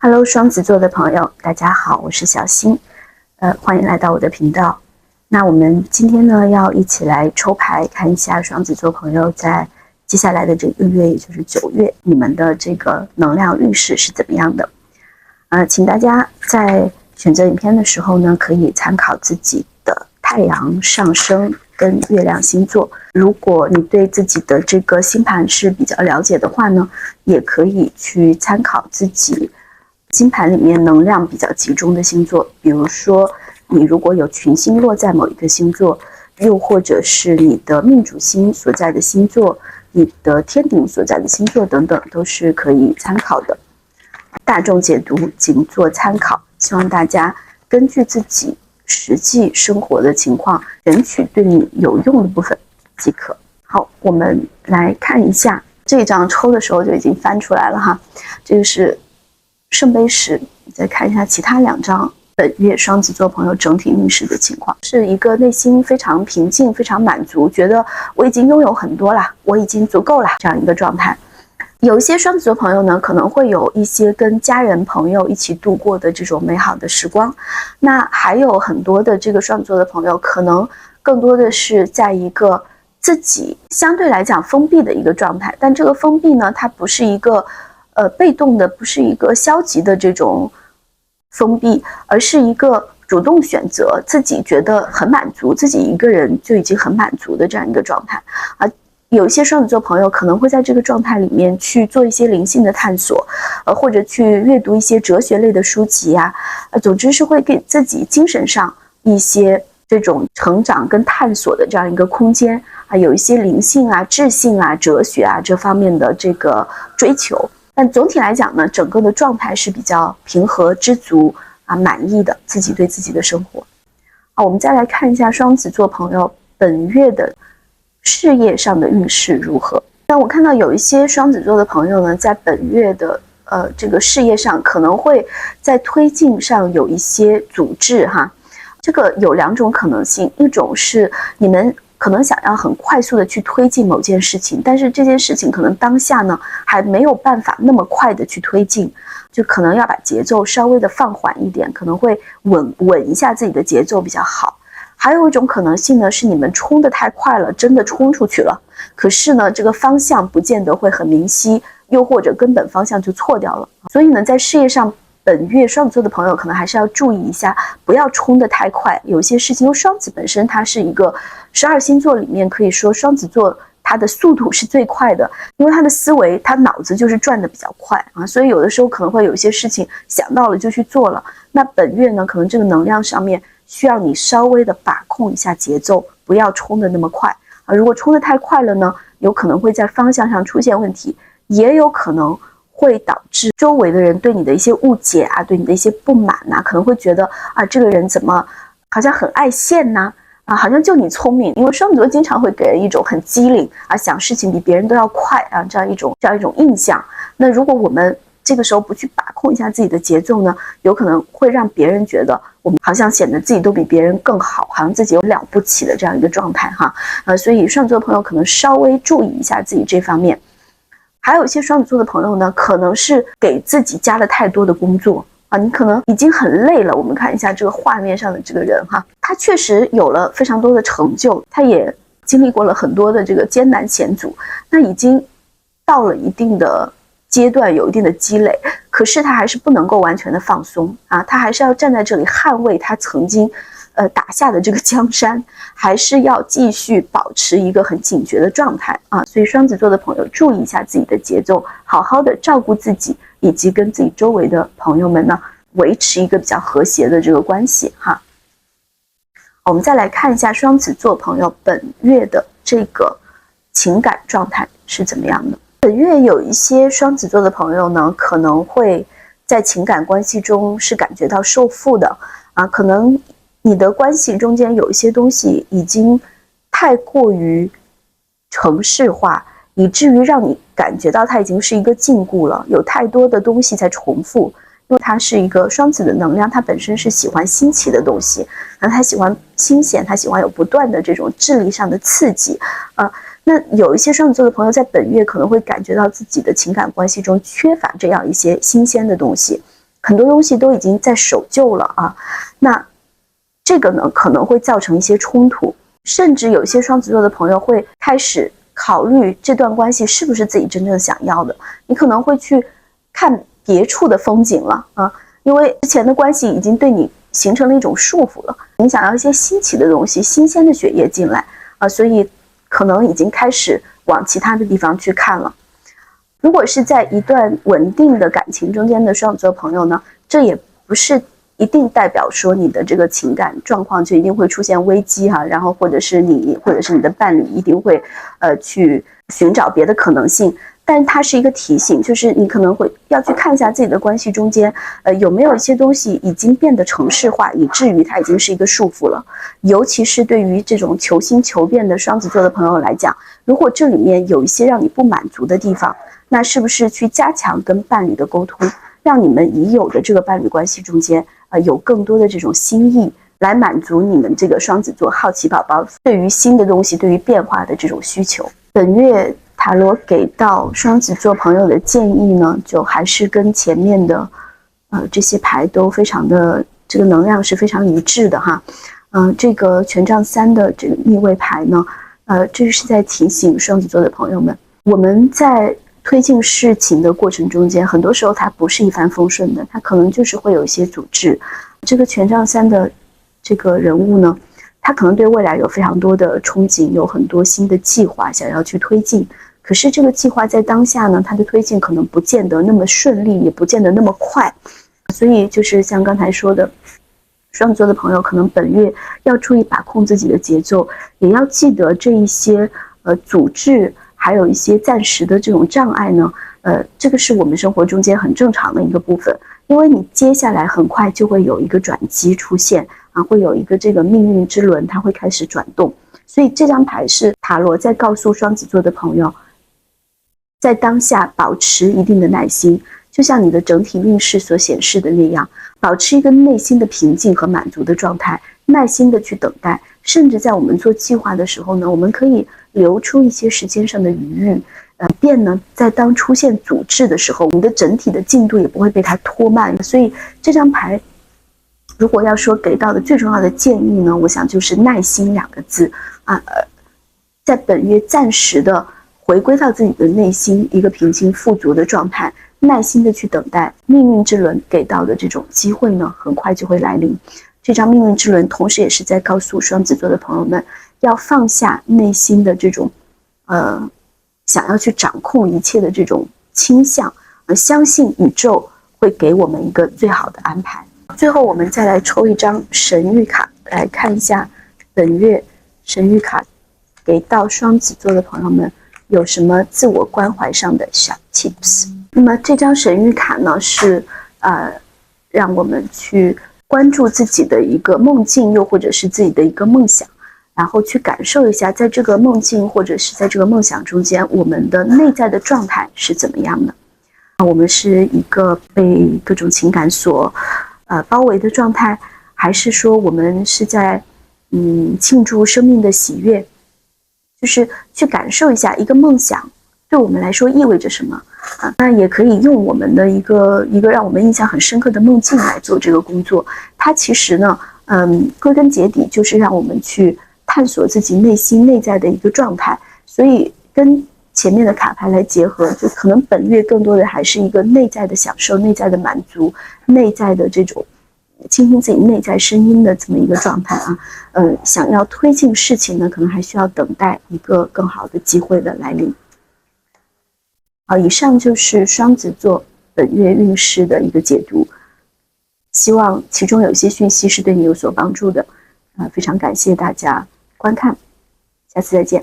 Hello， 双子座的朋友，大家好，我是小新，欢迎来到我的频道。那我们今天呢，要一起来抽牌，看一下双子座朋友在接下来的这个月，也就是9月，你们的这个能量运势是怎么样的？请大家在选择影片的时候呢，可以参考自己的太阳上升跟月亮星座。如果你对自己的这个星盘是比较了解的话呢，也可以去参考自己星盘里面能量比较集中的星座，比如说你如果有群星落在某一个星座，又或者是你的命主星所在的星座，你的天顶所在的星座等等，都是可以参考的。大众解读仅做参考，希望大家根据自己实际生活的情况，选取对你有用的部分即可。好，我们来看一下这一张，抽的时候就已经翻出来了哈，这个是圣杯十，再看一下其他2张本月双子座朋友整体运势的情况，是一个内心非常平静、非常满足，觉得我已经拥有很多了，我已经足够了这样一个状态。有一些双子座朋友呢，可能会有一些跟家人朋友一起度过的这种美好的时光，那还有很多的这个双子座的朋友，可能更多的是在一个自己相对来讲封闭的一个状态，但这个封闭呢，它不是一个被动的，不是一个消极的这种封闭，而是一个主动选择自己觉得很满足，自己一个人就已经很满足的这样一个状态啊。有一些双子座朋友可能会在这个状态里面去做一些灵性的探索，或者去阅读一些哲学类的书籍啊，总之是会给自己精神上一些这种成长跟探索的这样一个空间啊，有一些灵性啊、智性啊、哲学啊这方面的这个追求。但总体来讲呢，整个的状态是比较平和、知足啊、满意的，自己对自己的生活。好，我们再来看一下双子座朋友本月的事业上的运势如何。那我看到有一些双子座的朋友呢，在本月的这个事业上可能会在推进上有一些阻滞哈。这个有2种可能性，一种是你们可能想要很快速的去推进某件事情，但是这件事情可能当下呢还没有办法那么快的去推进，就可能要把节奏稍微的放缓一点，可能会稳一下自己的节奏比较好。还有一种可能性呢，是你们冲得太快了，真的冲出去了，可是呢这个方向不见得会很明晰，又或者根本方向就错掉了。所以呢在事业上本月双子座的朋友可能还是要注意一下，不要冲得太快。有些事情，因为双子本身它是一个12星座里面，可以说双子座它的速度是最快的，因为他的思维，他脑子就是转得比较快啊，所以有的时候可能会有一些事情想到了就去做了。那本月呢，可能这个能量上面需要你稍微的把控一下节奏，不要冲得那么快啊。如果冲得太快了呢，有可能会在方向上出现问题，也有可能会导致周围的人对你的一些误解啊，对你的一些不满啊，可能会觉得啊，这个人怎么好像很爱现呢？啊，好像就你聪明，因为双子座经常会给人一种很机灵啊，想事情比别人都要快啊，这样一种印象。那如果我们这个时候不去把控一下自己的节奏呢，有可能会让别人觉得我们好像显得自己都比别人更好，好像自己有了不起的这样一个状态哈。所以双子座的朋友可能稍微注意一下自己这方面。还有一些双子座的朋友呢，可能是给自己加了太多的工作啊，你可能已经很累了。我们看一下这个画面上的这个人哈，他确实有了非常多的成就，他也经历过了很多的这个艰难险阻，那已经到了一定的阶段，有一定的积累，可是他还是不能够完全的放松啊，他还是要站在这里捍卫他曾经打下的这个江山，还是要继续保持一个很警觉的状态啊。所以双子座的朋友注意一下自己的节奏，好好的照顾自己，以及跟自己周围的朋友们呢维持一个比较和谐的这个关系哈。我们再来看一下双子座朋友本月的这个情感状态是怎么样的。本月有一些双子座的朋友呢，可能会在情感关系中是感觉到受负的啊，可能你的关系中间有一些东西已经太过于程式化，以至于让你感觉到它已经是一个禁锢了，有太多的东西在重复。因为它是一个双子的能量，它本身是喜欢新奇的东西，然后它喜欢新鲜，它喜欢有不断的这种智力上的刺激那有一些双子座的朋友在本月可能会感觉到自己的情感关系中缺乏这样一些新鲜的东西，很多东西都已经在守旧了啊。那这个呢，可能会造成一些冲突，甚至有一些双子座的朋友会开始考虑这段关系是不是自己真正想要的。你可能会去看别处的风景了啊，因为之前的关系已经对你形成了一种束缚了，你想要一些新奇的东西、新鲜的血液进来啊，所以可能已经开始往其他的地方去看了。如果是在一段稳定的感情中间的双子座朋友呢，这也不是一定代表说你的这个情感状况就一定会出现危机哈，然后或者是你的伴侣一定会去寻找别的可能性，但它是一个提醒，就是你可能会要去看一下自己的关系中间有没有一些东西已经变得程式化，以至于它已经是一个束缚了。尤其是对于这种求新求变的双子座的朋友来讲，如果这里面有一些让你不满足的地方，那是不是去加强跟伴侣的沟通，让你们已有的这个伴侣关系中间有更多的这种新意，来满足你们这个双子座好奇宝宝对于新的东西、对于变化的这种需求。本月塔罗给到双子座朋友的建议呢，就还是跟前面的这些牌都非常的这个能量是非常一致的哈。这个权杖3的这个逆位牌呢，这是在提醒双子座的朋友们，我们在推进事情的过程中间，很多时候它不是一帆风顺的，它可能就是会有一些阻滞。这个权杖3的这个人物呢，他可能对未来有非常多的憧憬，有很多新的计划想要去推进，可是这个计划在当下呢，它的推进可能不见得那么顺利，也不见得那么快。所以就是像刚才说的，双子座的朋友可能本月要注意把控自己的节奏，也要记得这一些阻滞，还有一些暂时的这种障碍呢，这个是我们生活中间很正常的一个部分，因为你接下来很快就会有一个转机出现啊，会有一个这个命运之轮，它会开始转动。所以这张牌是塔罗在告诉双子座的朋友，在当下保持一定的耐心，就像你的整体运势所显示的那样，保持一个内心的平静和满足的状态，耐心的去等待。甚至在我们做计划的时候呢，我们可以留出一些时间上的余裕，便呢，在当出现阻滞的时候，我们的整体的进度也不会被它拖慢。所以这张牌如果要说给到的最重要的建议呢，我想就是耐心2个字啊，在本月暂时的回归到自己的内心一个平静富足的状态，耐心的去等待命运之轮给到的这种机会呢，很快就会来临。这张命运之轮同时也是在告诉双子座的朋友们，要放下内心的这种想要去掌控一切的这种倾向，相信宇宙会给我们一个最好的安排。最后我们再来抽一张神谕卡，来看一下本月神谕卡给到双子座的朋友们有什么自我关怀上的小 tips。 那么这张神谕卡呢，是让我们去关注自己的一个梦境，又或者是自己的一个梦想，然后去感受一下在这个梦境或者是在这个梦想中间，我们的内在的状态是怎么样的。我们是一个被各种情感所包围的状态，还是说我们是在庆祝生命的喜悦，就是去感受一下一个梦想对我们来说意味着什么那也可以用我们的一个让我们印象很深刻的梦境来做这个工作。它其实呢归根结底就是让我们去探索自己内心内在的一个状态，所以跟前面的卡牌来结合，就可能本月更多的还是一个内在的享受、内在的满足、内在的这种倾听自己内在声音的这么一个状态啊。想要推进事情呢，可能还需要等待一个更好的机会的来临。好，以上就是双子座本月运势的一个解读，希望其中有一些讯息是对你有所帮助的。非常感谢大家观看，下次再见。